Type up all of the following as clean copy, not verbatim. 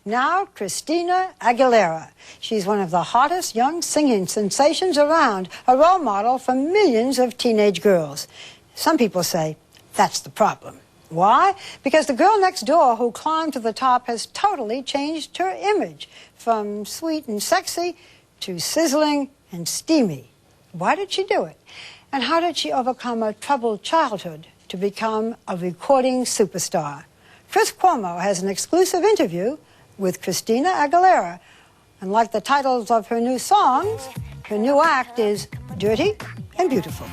Now, Christina Aguilera. She's one of the hottest young singing sensations around, a role model for millions of teenage girls. Some people say that's the problem. Why? Because the girl next door who climbed to the top has totally changed her image, from sweet and sexy to sizzling and steamy. Why did she do it? And how did she overcome a troubled childhood to become a recording superstar? Chris Cuomo has an exclusive interview with Christina Aguilera. And like the titles of her new songs, her new act is dirty and beautiful.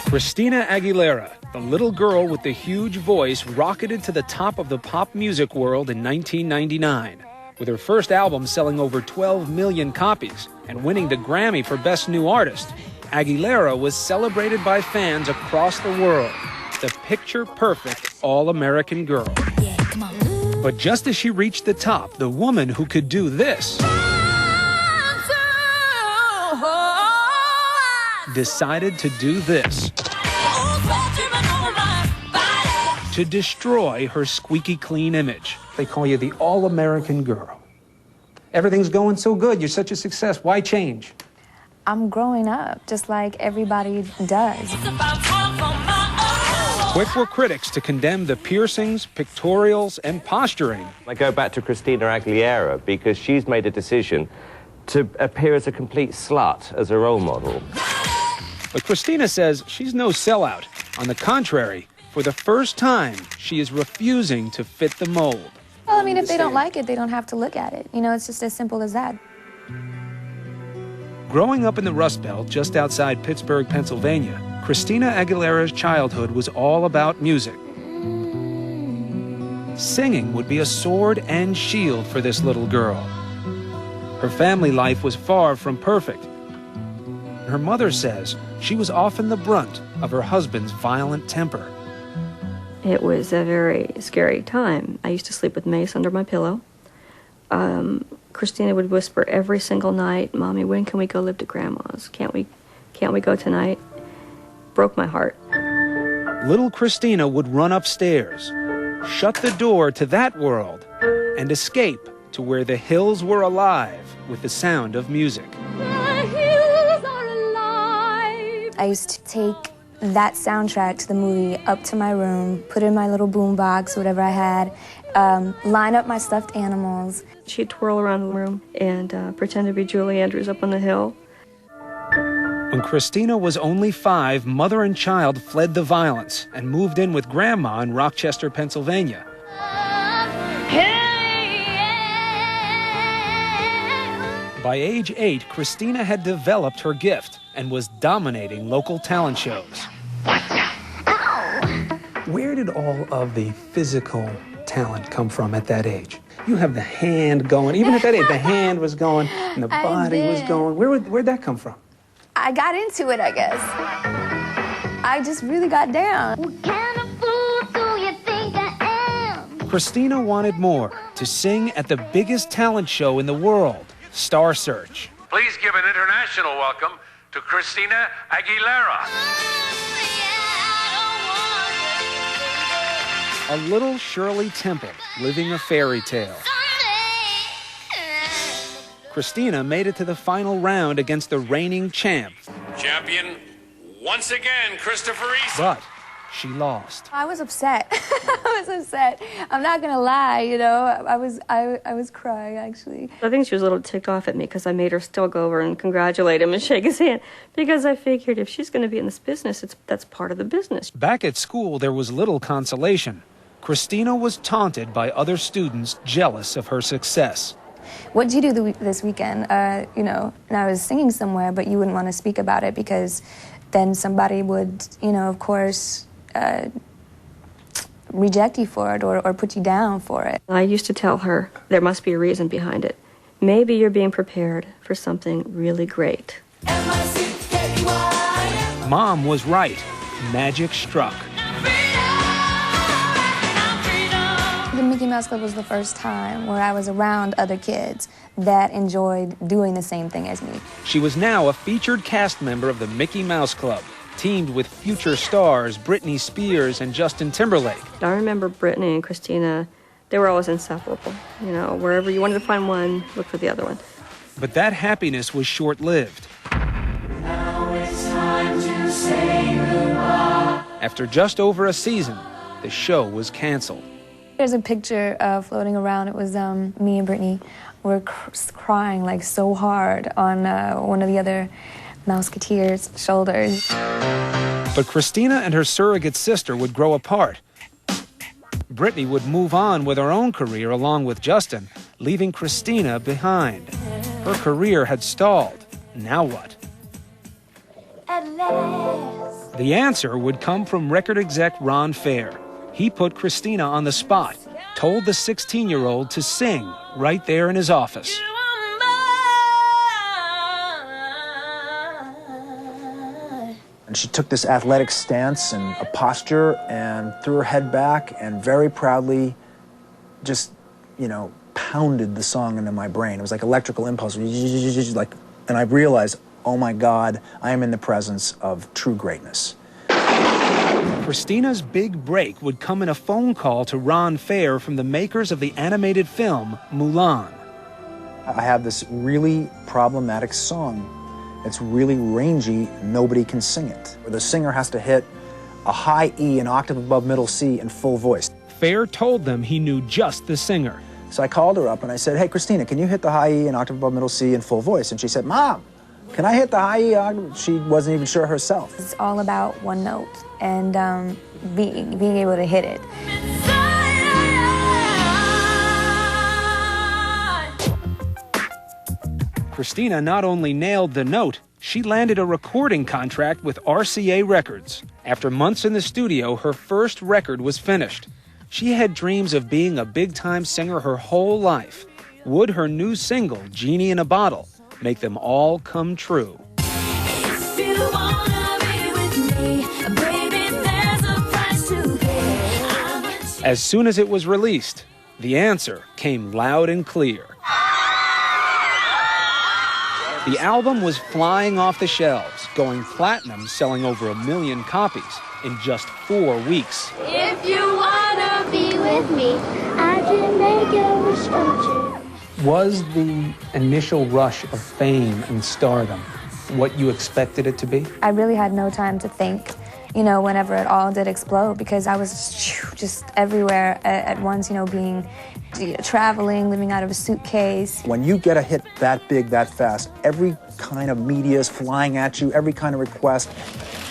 Christina Aguilera, the little girl with the huge voice, rocketed to the top of the pop music world in 1999, with her first album selling over 12 million copies and winning the Grammy for Best New Artist. Aguilera was celebrated by fans across the world, the picture-perfect all-American girl. Yeah, come on. But just as she reached the top, the woman who could do this decided to do this, to destroy her squeaky clean image. They call you the all-American girl. Everything's going so good. You're such a success. Why change? I'm growing up, just like everybody does. Quick were critics to condemn the piercings, pictorials, and posturing. I go back to Christina Aguilera because she's made a decision to appear as a complete slut as a role model. But Christina says she's no sellout. On the contrary, for the first time, she is refusing to fit the mold. Well, I mean, if they don't like it, they don't have to look at it. You know, it's just as simple as that. Growing up in the Rust Belt just outside Pittsburgh, Pennsylvania, Christina Aguilera's childhood was all about music. Singing would be a sword and shield for this little girl. Her family life was far from perfect. Her mother says she was often the brunt of her husband's violent temper. It was a very scary time. I used to sleep with mace under my pillow. Christina would whisper every single night, "Mommy, when can we go live to Grandma's? Can't we go tonight?" Broke my heart. Little Christina would run upstairs, shut the door to that world, and escape to where the hills were alive with the sound of music. I used to take that soundtrack to the movie up to my room, put in my little boombox, whatever I had, line up my stuffed animals. She'd twirl around the room and pretend to be Julie Andrews up on the hill. When Christina was only 5, mother and child fled the violence and moved in with Grandma in Rochester, Pennsylvania. By age 8, Christina had developed her gift and was dominating local talent shows. Where did all of the physical talent come from at that age? You have the hand going. Even at that age, the hand was going and the body was going. Where'd that come from? I got into it, I guess. I just really got down. What kind of fool do you think I am? Christina wanted more, to sing at the biggest talent show in the world, Star Search. Please give an international welcome to Christina Aguilera. A little Shirley Temple living a fairy tale. Christina made it to the final round against the reigning champ. Champion, once again, Christopher Reese. But she lost. I was upset. I was upset. I'm not gonna lie, you know. I was crying, actually. I think she was a little ticked off at me because I made her still go over and congratulate him and shake his hand, because I figured if she's going to be in this business, that's part of the business. Back at school, there was little consolation. Christina was taunted by other students jealous of her success. What'd you do this weekend? You know, and I was singing somewhere, but you wouldn't want to speak about it because then somebody would, you know, of course, reject you for it or put you down for it. I used to tell her there must be a reason behind it. Maybe you're being prepared for something really great. Mom was right. Magic struck. The Mickey Mouse Club was the first time where I was around other kids that enjoyed doing the same thing as me. She was now a featured cast member of the Mickey Mouse Club, teamed with future stars Britney Spears and Justin Timberlake. I remember Britney and Christina They were always inseparable. You know, wherever you wanted to find one, look for the other one. But that happiness was short-lived. Now it's time to say goodbye. After just over a season, the show was canceled. There's a picture floating around. It was me and Brittany were crying like so hard on one of the other Mouseketeers' shoulders. But Christina and her surrogate sister would grow apart. Brittany would move on with her own career along with Justin, leaving Christina behind. Her career had stalled. Now what? At last. The answer would come from record exec Ron Fair. He put Christina on the spot, told the 16-year-old to sing right there in his office. And she took this athletic stance and a posture and threw her head back and very proudly just, you know, pounded the song into my brain. It was like electrical impulse, like, and I realized, oh my God, I am in the presence of true greatness. Christina's big break would come in a phone call to Ron Fair from the makers of the animated film Mulan. I have this really problematic song. It's really rangy, nobody can sing it. The singer has to hit a high E, an octave above middle C in full voice. Fair told them he knew just the singer. So I called her up and I said, hey, Christina, can you hit the high E, an octave above middle C in full voice? And she said, Mom, can I hit the high E octave? She wasn't even sure herself. It's all about one note and being able to hit it. Christina not only nailed the note, she landed a recording contract with RCA Records. After months in the studio, her first record was finished. She had dreams of being a big-time singer her whole life. Would her new single, Genie in a Bottle, make them all come true? If you wanna be with me, baby, there's a price to pay. As soon as it was released, the answer came loud and clear. The album was flying off the shelves, going platinum, selling over 1 million copies in just 4 weeks. If you wanna be with me, I can make your wish come true. Was the initial rush of fame and stardom what you expected it to be? I really had no time to think, you know, whenever it all did explode, because I was just everywhere at once, you know, traveling, living out of a suitcase. When you get a hit that big, that fast, every kind of media is flying at you, every kind of request.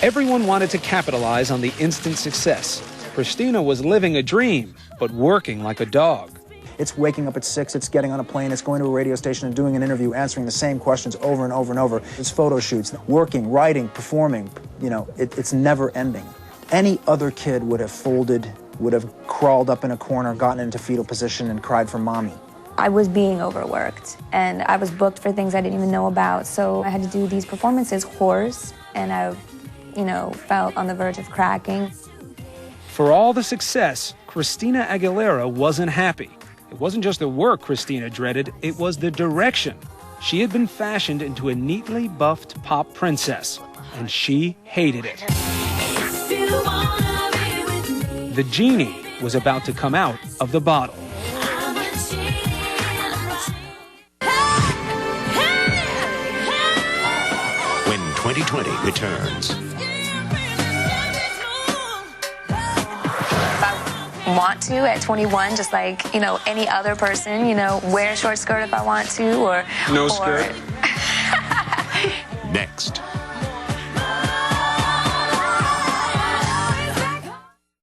Everyone wanted to capitalize on the instant success. Christina was living a dream, but working like a dog. It's waking up at 6, it's getting on a plane, it's going to a radio station and doing an interview, answering the same questions over and over and over. It's photo shoots, working, writing, performing, you know, it's never ending. Any other kid would have folded, would have crawled up in a corner, gotten into fetal position and cried for mommy. I was being overworked and I was booked for things I didn't even know about. So I had to do these performances hoarse and I, you know, felt on the verge of cracking. For all the success, Christina Aguilera wasn't happy. It wasn't just the work Christina dreaded, it was the direction. She had been fashioned into a neatly buffed pop princess, and she hated it. The genie was about to come out of the bottle. When 2020 returns. Want to at 21, just like, you know, any other person, you know, wear a short skirt if I want to, or no skirt. Next.